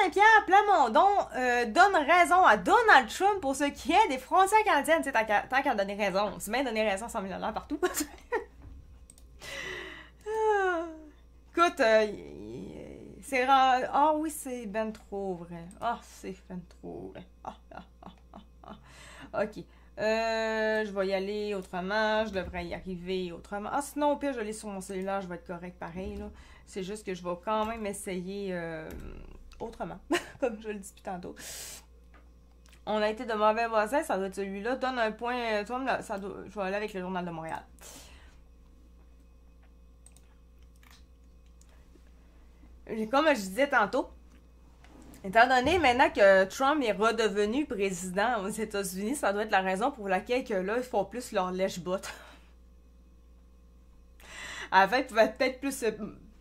Saint-Pierre Plamondon donne raison à Donald Trump pour ce qui est des frontières canadiennes. Tu sais, tant qu'à donner raison, c'est bien donner raison à 100 000 $ partout. Écoute, c'est rare. Ah oui, c'est ben trop vrai. Ah, c'est ben trop vrai. Ok. Je vais y aller autrement. Je devrais y arriver autrement. Ah, sinon, au pire, je l'ai sur mon cellulaire. Je vais être correct pareil, là. C'est juste que je vais quand même essayer autrement. Comme je le dis depuis tantôt. On a été de mauvais voisins. Ça doit être celui-là. Donne un point. Toi, je vais aller avec le Journal de Montréal. Comme je disais tantôt, étant donné maintenant que Trump est redevenu président aux États-Unis, ça doit être la raison pour laquelle que là, ils font plus leur lèche-botte. Avant, ils pouvaient peut-être plus se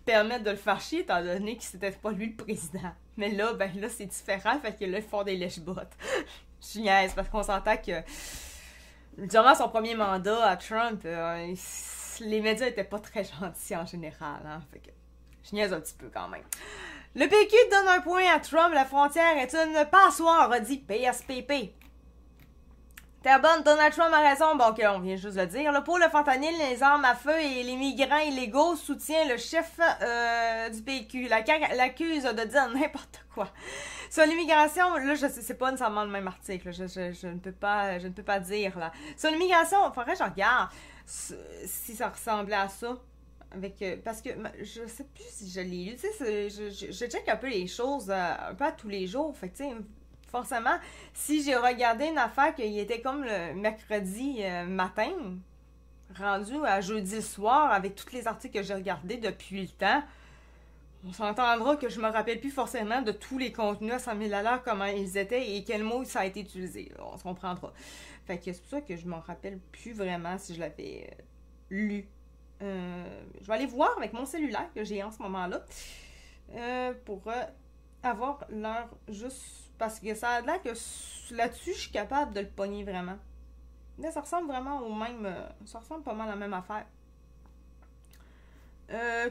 permettre de le faire chier, étant donné que c'était pas lui le président. Mais là, c'est différent, fait que là, ils font des lèche-bottes. Je niaise, parce qu'on s'entend que durant son premier mandat à Trump, les médias étaient pas très gentils en général, hein, fait que je niaise un petit peu quand même. Le PQ donne un point à Trump. La frontière est une passoire, a dit PSPP. T'es bonne, Donald Trump a raison. Bon, ok, on vient juste de le dire. Là, pour le fentanyl, les armes à feu et les migrants illégaux, soutient le chef du PQ. La CAQ l'accuse de dire n'importe quoi. Sur l'immigration, là, je sais, c'est pas nécessairement le même article. Je ne peux pas dire, là. Sur l'immigration, il faudrait que je regarde si ça ressemblait à ça. Parce que je sais plus si je l'ai lu, tu sais, je check un peu les choses un peu à tous les jours, fait que tu sais, forcément, si j'ai regardé une affaire qui était comme le mercredi matin, rendu à jeudi soir, avec tous les articles que j'ai regardés depuis le temps, on s'entendra que je me rappelle plus forcément de tous les contenus à 100 000 $, comment ils étaient et quel mot ça a été utilisé, on se comprendra. Fait que c'est pour ça que je me rappelle plus vraiment si je l'avais lu. Je vais aller voir avec mon cellulaire que j'ai en ce moment-là pour avoir l'heure juste parce que ça a l'air que là-dessus je suis capable de le pogner vraiment. Mais ça ressemble vraiment au même. Ça ressemble pas mal à la même affaire.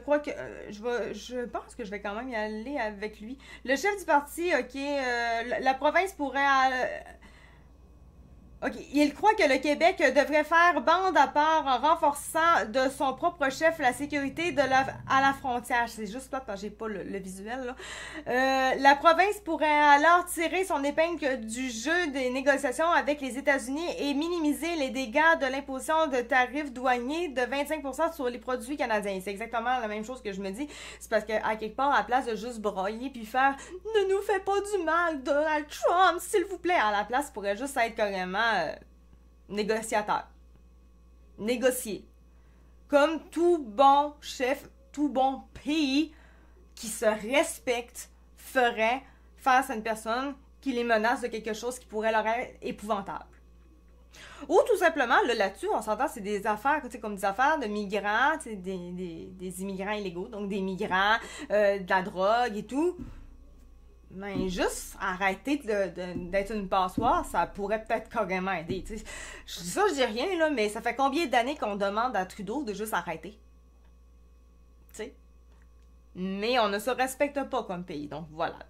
Quoique, je pense que je vais quand même y aller avec lui. Le chef du parti, ok, la province pourrait. OK. Il croit que le Québec devrait faire bande à part en renforçant de son propre chef la sécurité à la frontière. C'est juste pas parce que j'ai pas le visuel, là. La province pourrait alors tirer son épingle du jeu des négociations avec les États-Unis et minimiser les dégâts de l'imposition de tarifs douaniers de 25% sur les produits canadiens. C'est exactement la même chose que je me dis. C'est parce qu'à quelque part, à la place de juste broyer puis faire « Ne nous fais pas du mal, Donald Trump, s'il vous plaît », à la place, pourrait juste être carrément négociateur. Négocier. Comme tout bon chef, tout bon pays qui se respecte ferait face à une personne qui les menace de quelque chose qui pourrait leur être épouvantable. Ou tout simplement, là-dessus, on s'entend, c'est des affaires, comme des affaires de migrants, des immigrants illégaux, donc des migrants, de la drogue et tout. Mais juste arrêter d'être une passoire, ça pourrait peut-être carrément aider. T'sais. Je dis ça, je dis rien, là, mais ça fait combien d'années qu'on demande à Trudeau de juste arrêter? T'sais? Mais on ne se respecte pas comme pays, donc voilà.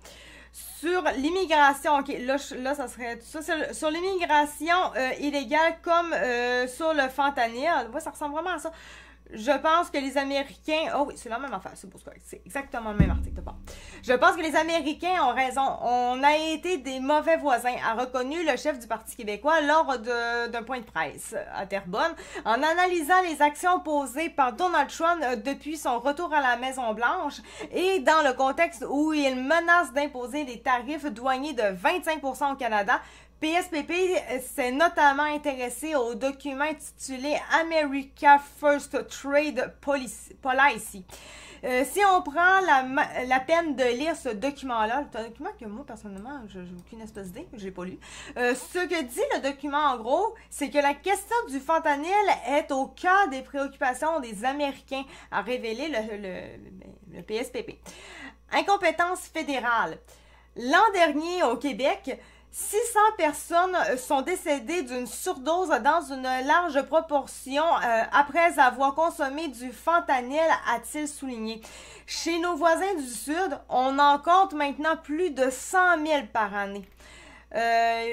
Sur l'immigration, ok, là ça serait ça. Sur l'immigration illégale comme sur le fentanyl, ouais, ça ressemble vraiment à ça. Je pense que les Américains... Oh oui, c'est la même affaire, c'est pour ça. C'est exactement le même article. Bon. Je pense que les Américains ont raison. On a été des mauvais voisins, a reconnu le chef du Parti québécois lors d'un point de presse à Terrebonne, en analysant les actions posées par Donald Trump depuis son retour à la Maison-Blanche et dans le contexte où il menace d'imposer des tarifs douaniers de 25% au Canada. PSPP s'est notamment intéressé au document intitulé America First Trade Policy. Si on prend la peine de lire ce document-là, c'est un document que moi, personnellement, j'ai aucune espèce d'idée, je l'ai pas lu. Ce que dit le document, en gros, c'est que la question du fentanyl est au cœur des préoccupations des Américains, a révélé le PSPP. Incompétence fédérale. L'an dernier, au Québec, 600 personnes sont décédées d'une surdose dans une large proportion après avoir consommé du fentanyl, a-t-il souligné. Chez nos voisins du Sud, on en compte maintenant plus de 100 000 par année.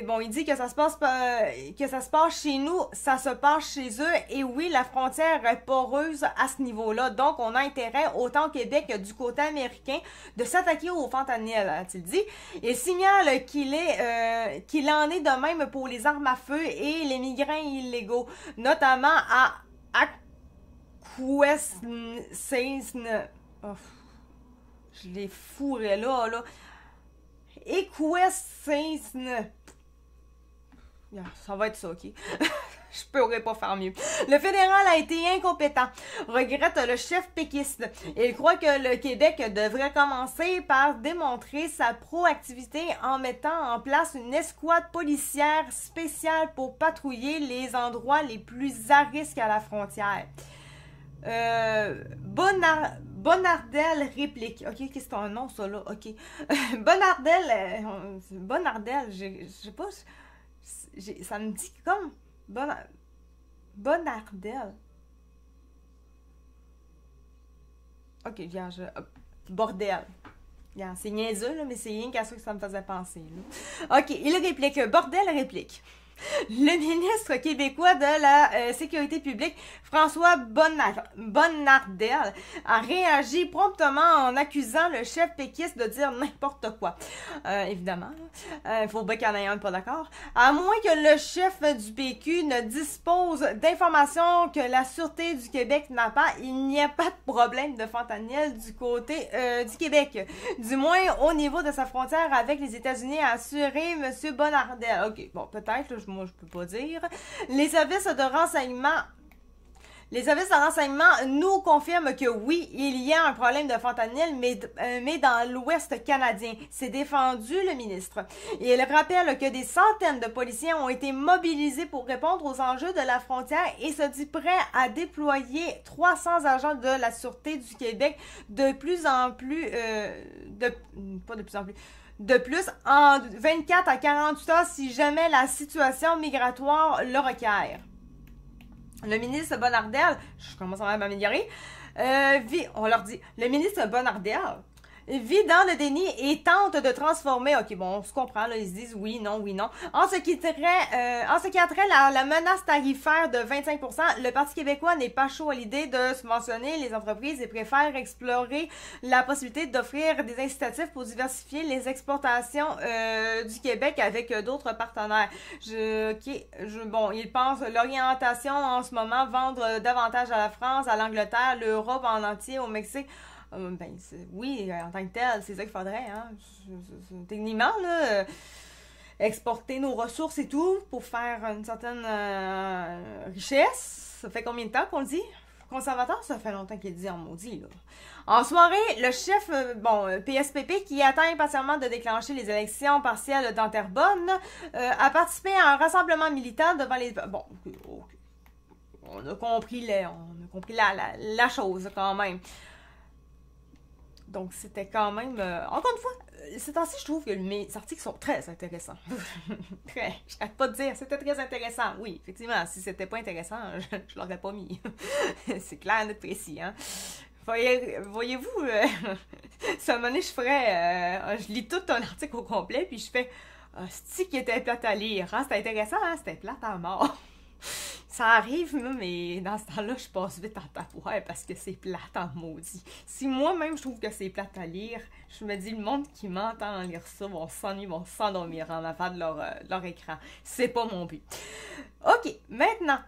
Bon, il dit que ça se passe chez nous, ça se passe chez eux, et oui, la frontière est poreuse à ce niveau-là, donc on a intérêt, autant au Québec que du côté américain, de s'attaquer au fentanyl, a-t-il dit. Il signale qu'il en est de même pour les armes à feu et les migrants illégaux, notamment à Akwesasne. Oh, je les fourrais là. Equesasne. Ça va être ça, ok? Je pourrais pas faire mieux. Le fédéral a été incompétent, regrette le chef péquiste. Il croit que le Québec devrait commencer par démontrer sa proactivité en mettant en place une escouade policière spéciale pour patrouiller les endroits les plus à risque à la frontière. Bonardel réplique. Ok, qu'est-ce que c'est un nom, ça, là? Ok. Bonardel, je sais pas, ça me dit comme Bonardel. Ok, viens, bordel. C'est niaiseux, là, mais c'est rien qu'à ça que ça me faisait penser, là. Ok, il réplique. Bordel réplique. Le ministre québécois de la Sécurité publique, François Bonnardel, a réagi promptement en accusant le chef péquiste de dire n'importe quoi. Évidemment, il faut bien qu'il y en ait un pas d'accord. À moins que le chef du PQ ne dispose d'informations que la Sûreté du Québec n'a pas, il n'y a pas de problème de fentanyl du côté du Québec. Du moins au niveau de sa frontière avec les États-Unis, a assuré M. Bonnardel. Ok, bon, peut-être, moi je peux pas dire. Les services de renseignement nous confirment que oui, il y a un problème de fentanyl, mais dans l'Ouest canadien. C'est défendu le ministre. Et il rappelle que des centaines de policiers ont été mobilisés pour répondre aux enjeux de la frontière et se dit prêt à déployer 300 agents de la Sûreté du Québec de plus en à 48 heures si jamais la situation migratoire le requiert. Le ministre Bonnardel, je commence à m'améliorer, on leur dit, le ministre Bonnardel vit dans le déni et tente de transformer, ok, bon, on se comprend, là, ils se disent oui, non, en ce qui a trait la menace tarifaire de 25%, le Parti québécois n'est pas chaud à l'idée de subventionner les entreprises et préfère explorer la possibilité d'offrir des incitatifs pour diversifier les exportations du Québec avec d'autres partenaires. Il pense l'orientation en ce moment, vendre davantage à la France, à l'Angleterre, l'Europe en entier, au Mexique. Oui, en tant que tel, c'est ça qu'il faudrait, hein. Techniquement, là, exporter nos ressources et tout pour faire une certaine richesse. Ça fait combien de temps qu'on le dit? Conservateur, ça fait longtemps qu'il le dit en maudit, là. En soirée, le chef, PSPP, qui attend impatiemment de déclencher les élections partielles dans Terrebonne, a participé à un rassemblement militant devant les... Bon, on a compris la chose, quand même. Donc, c'était quand même... encore une fois, ces temps-ci, je trouve que mes articles sont très intéressants. Je n'arrête pas de dire, c'était très intéressant. Oui, effectivement, si c'était pas intéressant, je l'aurais pas mis. C'est clair, net précis, hein. Voyez-vous, ça m'a donné, je lis tout un article au complet, puis je fais, c'est-tu qui était plate à lire, hein? C'était intéressant, hein? C'était plate à mort. Ça arrive, mais dans ce temps-là, je passe vite en tapouère parce que c'est plate en maudit. Si moi-même je trouve que c'est plate à lire, je me dis, le monde qui m'entend lire ça vont s'ennuyer, vont s'endormir en avant de leur écran. C'est pas mon but. Ok, maintenant,